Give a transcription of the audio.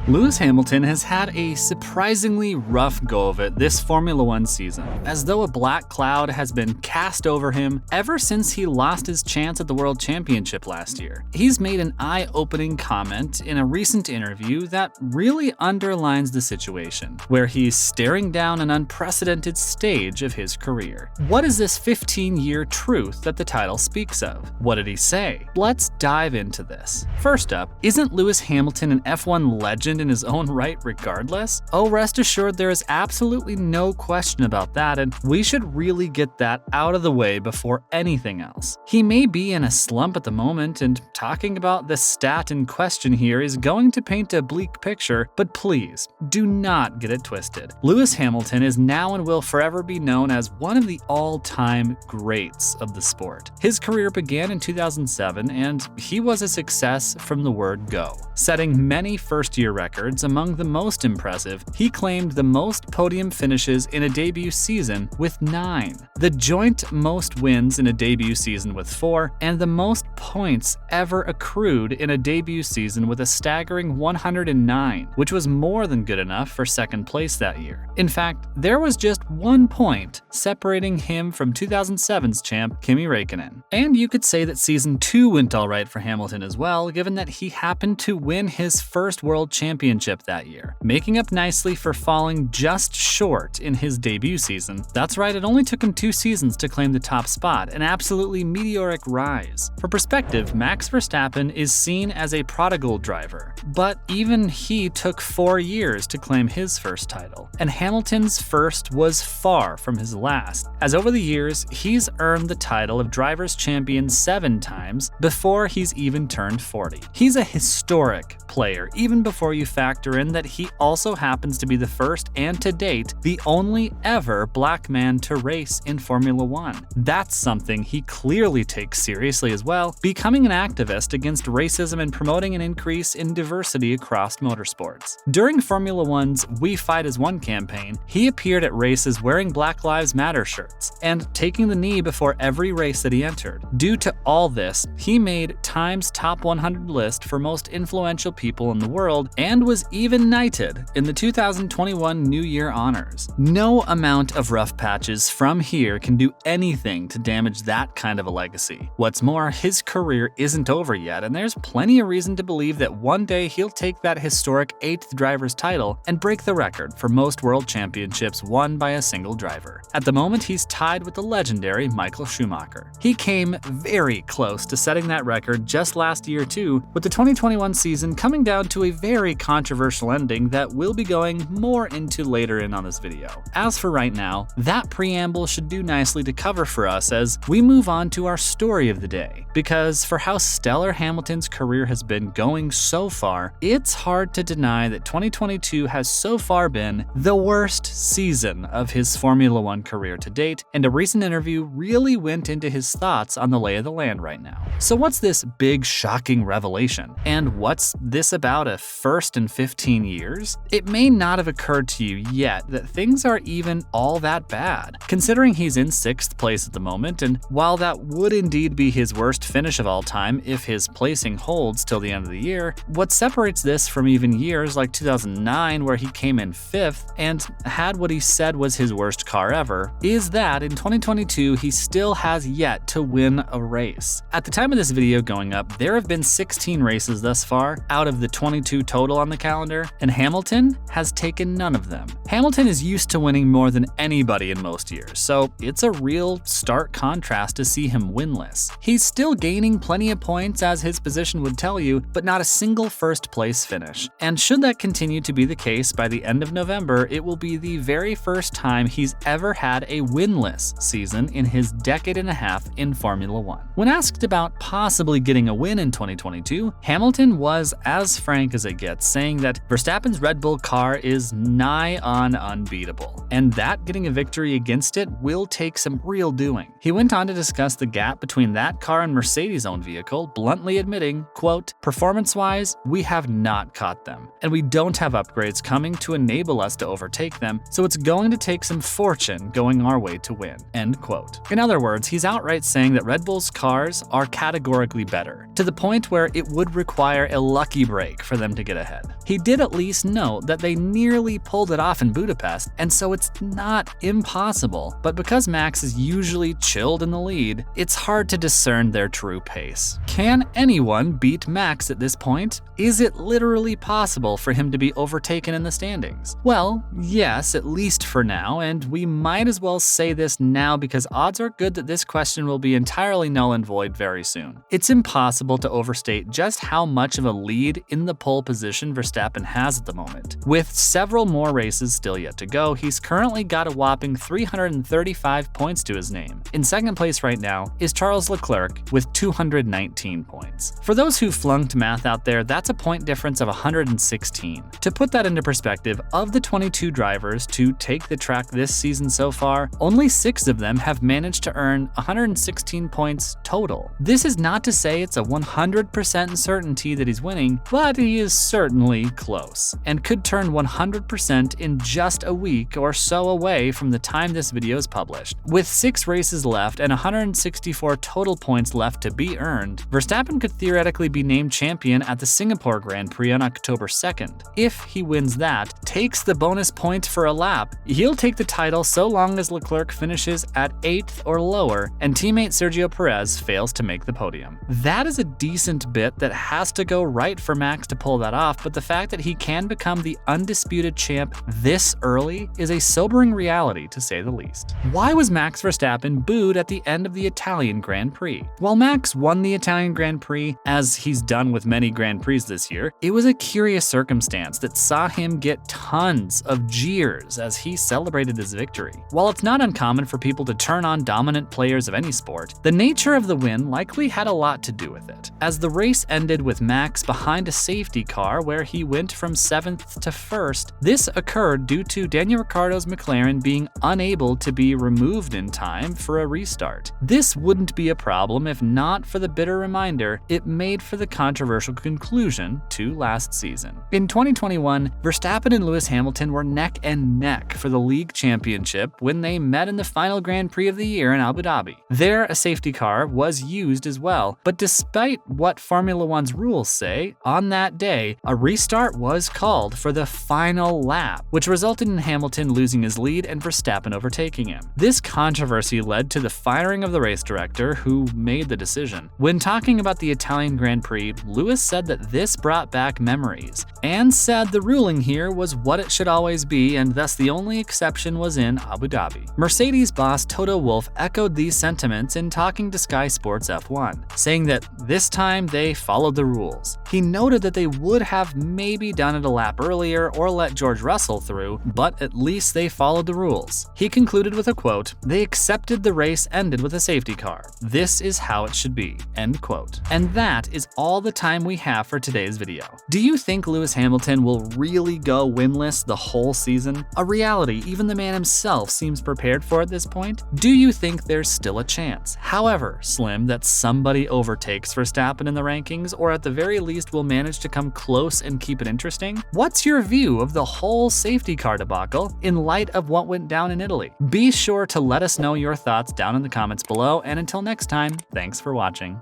Lewis Hamilton has had a surprisingly rough go of it this Formula One season, as though a black cloud has been cast over him ever since he lost his chance at the World Championship last year. He's made an eye-opening comment in a recent interview that really underlines the situation, where he's staring down an unprecedented stage of his career. What is this 15-year truth that the title speaks of? What did he say? Let's dive into this. First up, isn't Lewis Hamilton an F1 legend in his own right regardless? Oh, rest assured there is absolutely no question about that, and we should really get that out of the way before anything else. He may be in a slump at the moment, and talking about the stat in question here is going to paint a bleak picture, but please, do not get it twisted. Lewis Hamilton is now and will forever be known as one of the all-time greats of the sport. His career began in 2007, and he was a success from the word go. Setting many first-year records, among the most impressive, he claimed the most podium finishes in a debut season with 9, the joint most wins in a debut season with 4, and the most points ever accrued in a debut season with a staggering 109, which was more than good enough for second place that year. In fact, there was just 1 point separating him from 2007's champ Kimi Räikkönen. And you could say that season 2 went alright for Hamilton as well, given that he happened to win his first world championship that year, making up nicely for falling just short in his debut season. That's right, it only took him 2 seasons to claim the top spot, an absolutely meteoric rise. For perspective, Max Verstappen is seen as a prodigal driver, but even he took 4 years to claim his first title, and Hamilton's first was far from his last, as over the years, he's earned the title of Drivers' Champion 7 times before he's even turned 40. He's a historic player, even before you factor in that he also happens to be the first and to date, the only ever black man to race in Formula One. That's something he clearly takes seriously as well, becoming an activist against racism and promoting an increase in diversity across motorsports. During Formula One's We Fight as One campaign, he appeared at races wearing Black Lives Matter shirts and taking the knee before every race that he entered. Due to all this, he made Time's Top 100 list for most influential people in the world and was even knighted in the 2021 New Year honors. No amount of rough patches from here can do anything to damage that kind of a legacy. What's more, his career isn't over yet, and there's plenty of reason to believe that one day he'll take that historic 8th driver's title and break the record for most world championships won by a single driver. At the moment, he's tied with the legendary Michael Schumacher. He came very close to setting that record just last year too, with the 2021 season coming down to a very controversial ending that we'll be going more into later in on this video. As for right now, that preamble should do nicely to cover for us as we move on to our story of the day. Because for how stellar Hamilton's career has been going so far, it's hard to deny that 2022 has so far been the worst season of his Formula One career to date, and a recent interview really went into his thoughts on the lay of the land right now. So what's this big shocking revelation? And what's this about a first in 15 years? It may not have occurred to you yet that things are even all that bad, considering he's in 6th place at the moment, and while that would indeed be his worst finish of all time if his placing holds till the end of the year, what separates this from even years like 2009 where he came in 5th and had what he said was his worst car ever, is that in 2022 he still has yet to win a race. At the time of this video going up, there have been 16 races thus far out of the 22 total on the calendar, and Hamilton has taken none of them. Hamilton is used to winning more than anybody in most years, so it's a real stark contrast to see him winless. He's still gaining plenty of points as his position would tell you, but not a single first place finish. And should that continue to be the case by the end of November, it will be the very first time he's ever had a winless season in his decade and a half in Formula One. When asked about possibly getting a win in 2022, Hamilton was as frank as it gets, saying that Verstappen's Red Bull car is nigh on unbeatable, and that getting a victory against it will take some real doing. He went on to discuss the gap between that car and Mercedes' own vehicle, bluntly admitting, quote, "Performance-wise, we have not caught them, and we don't have upgrades coming to enable us to overtake them, so it's going to take some fortune going our way to win," end quote. In other words, he's outright saying that Red Bull's cars are categorically better, to the point where it would require a lucky break for them to get ahead. ahead. He did at least note that they nearly pulled it off in Budapest, and so it's not impossible, but because Max is usually chilled in the lead, it's hard to discern their true pace. Can anyone beat Max at this point? Is it literally possible for him to be overtaken in the standings? Well, yes, at least for now, and we might as well say this now because odds are good that this question will be entirely null and void very soon. It's impossible to overstate just how much of a lead in the pole position Verstappen has at the moment. With several more races still yet to go, he's currently got a whopping 335 points to his name. In second place right now is Charles Leclerc with 219 points. For those who flunked math out there, that's a point difference of 116. To put that into perspective, of the 22 drivers to take the track this season so far, only 6 of them have managed to earn 116 points total. This is not to say it's a 100% certainty that he's winning, but he is certainly close, and could turn 100% in just a week or so away from the time this video is published. With 6 races left and 164 total points left to be earned, Verstappen could theoretically be named champion at the Singapore Grand Prix on October 2nd. If he wins that, takes the bonus point for a lap, he'll take the title so long as Leclerc finishes at 8th or lower and teammate Sergio Perez fails to make the podium. That is a decent bit that has to go right for Max to pull that off, but the fact that he can become the undisputed champ this early is a sobering reality to say the least. Why was Max Verstappen booed at the end of the Italian Grand Prix? While Max won the Italian Grand Prix, as he's done with many Grand Prix this year, it was a curious circumstance that saw him get tons of jeers as he celebrated his victory. While it's not uncommon for people to turn on dominant players of any sport, the nature of the win likely had a lot to do with it, as the race ended with Max behind a safety car where he went from 7th to 1st. This occurred due to Daniel Ricciardo's McLaren being unable to be removed in time for a restart. This wouldn't be a problem if not for the bitter reminder it made for the controversial conclusion to last season. In 2021, Verstappen and Lewis Hamilton were neck and neck for the league championship when they met in the final Grand Prix of the year in Abu Dhabi. There, a safety car was used as well, but despite what Formula One's rules say, on that day, a restart was called for the final lap, which resulted in Hamilton losing his lead and Verstappen overtaking him. This controversy led to the firing of the race director who made the decision. When talking about the Italian Grand Prix, Lewis said that this brought back memories, and said the ruling here was what it should always be, and thus the only exception was in Abu Dhabi. Mercedes boss Toto Wolff echoed these sentiments in talking to Sky Sports F1, saying that this time they followed the rules. He noted that they would have maybe done it a lap earlier or let George Russell through, but at least they followed the rules. He concluded with a quote, "They accepted the race ended with a safety car. This is how it should be," end quote. And that is all the time we have for today's video. Do you think Lewis Hamilton will really go winless the whole season? A reality even the man himself seems prepared for at this point? Do you think there's still a chance, however slim, that somebody overtakes Verstappen in the rankings, or at the very least will manage to come close and keep it interesting? What's your view of the whole safety car debacle in light of what went down in Italy? Be sure to let us know your thoughts down in the comments below, and until next time, thanks for watching.